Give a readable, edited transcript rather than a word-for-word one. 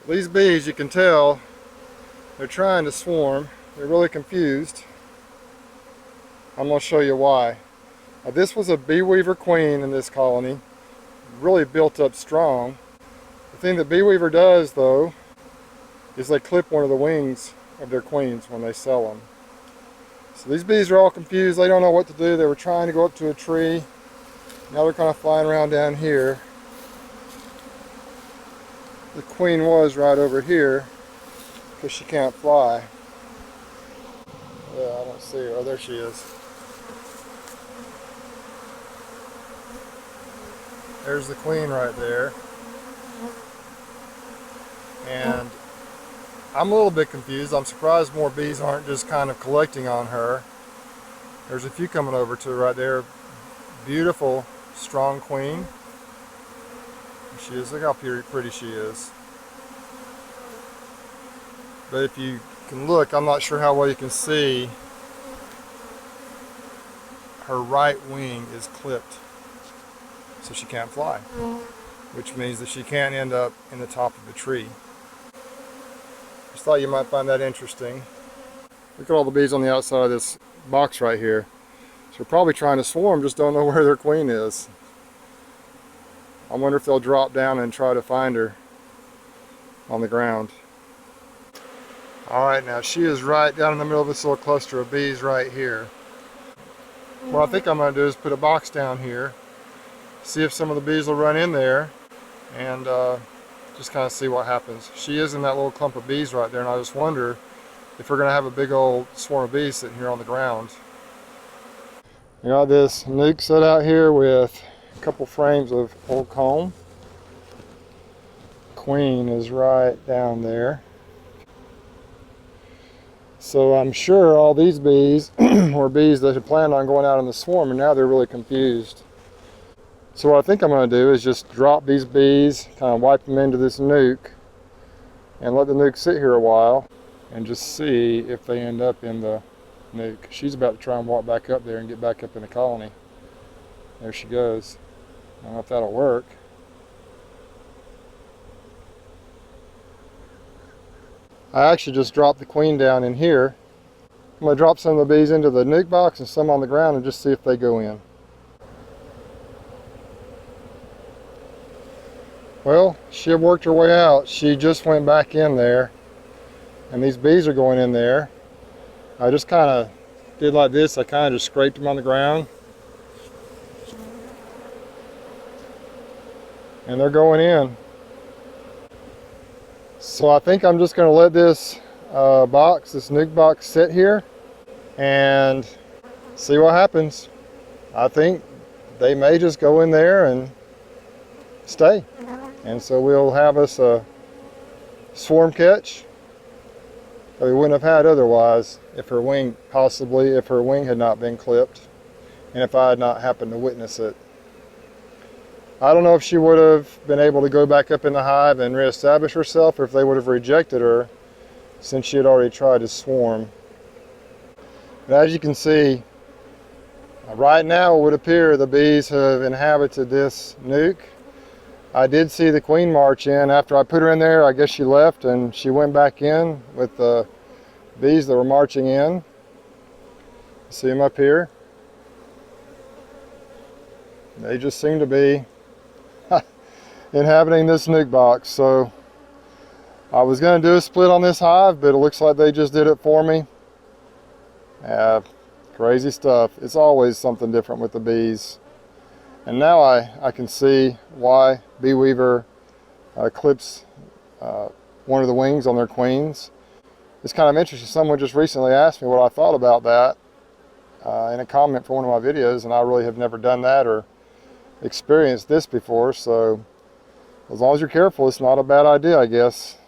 These bees, you can tell, they're trying to swarm. They're really confused. I'm going to show you why. This was a Beeweaver queen in this colony, really built up strong. The thing that Beeweaver does, though, is they clip one of the wings of their queens when they sell them. So these bees are all confused. They don't know what to do. They were trying to go up to a tree. Now they're kind of flying around down here. The queen was right over here because she can't fly. Yeah, I don't see her. Oh, there she is. There's the queen right there. And I'm a little bit confused. I'm surprised more bees aren't just kind of collecting on her. There's a few coming over to her right there. Beautiful, strong queen. She is. Look how pretty she is. But if you can look, I'm not sure how well you can see, her right wing is clipped, so she can't fly, which means that she can't end up in the top of the tree. Just thought you might find that interesting. Look at all the bees on the outside of this box right here. So they're probably trying to swarm, just don't know where their queen is. I wonder if they'll drop down and try to find her on the ground. Alright, now she is right down in the middle of this little cluster of bees right here. What I think I'm going to do is put a box down here, see if some of the bees will run in there, and just kind of see what happens. She is in that little clump of bees right there, and I just wonder if we're going to have a big old swarm of bees sitting here on the ground. I got this nuke set out here with a couple frames of old comb. Queen is right down there. So I'm sure all these bees were bees that had planned on going out in the swarm, and now they're really confused. So what I think I'm going to do is just drop these bees, kind of wipe them into this nuke, and let the nuke sit here a while, and just see if they end up in the nuke. She's about to try and walk back up there and get back up in the colony. There she goes. I don't know if that'll work. I actually just dropped the queen down in here. I'm going to drop some of the bees into the nuke box and some on the ground and just see if they go in. Well, she had worked her way out. She just went back in there, and these bees are going in there. I just kind of did like this. I kind of just scraped them on the ground. And they're going in. So I think I'm just going to let this box, this nuke box, sit here and see what happens. I think they may just go in there and stay. And so we'll have us a swarm catch that we wouldn't have had otherwise if her wing, possibly if her wing had not been clipped and if I had not happened to witness it. I don't know if she would have been able to go back up in the hive and reestablish herself, or if they would have rejected her since she had already tried to swarm. But as you can see, right now it would appear the bees have inhabited this nuke. I did see the queen march in. After I put her in there, I guess she left and she went back in with the bees that were marching in. See them up here? They just seem to be inhabiting this nuke box. So I was going to do a split on this hive, but it looks like they just did it for me. Crazy stuff. It's always something different with the bees. And now I can see why Beeweaver clips one of the wings on their queens. It's kind of interesting. Someone just recently asked me what I thought about that in a comment for one of my videos, and I really have never done that or experienced this before. So as long as you're careful, it's not a bad idea, I guess.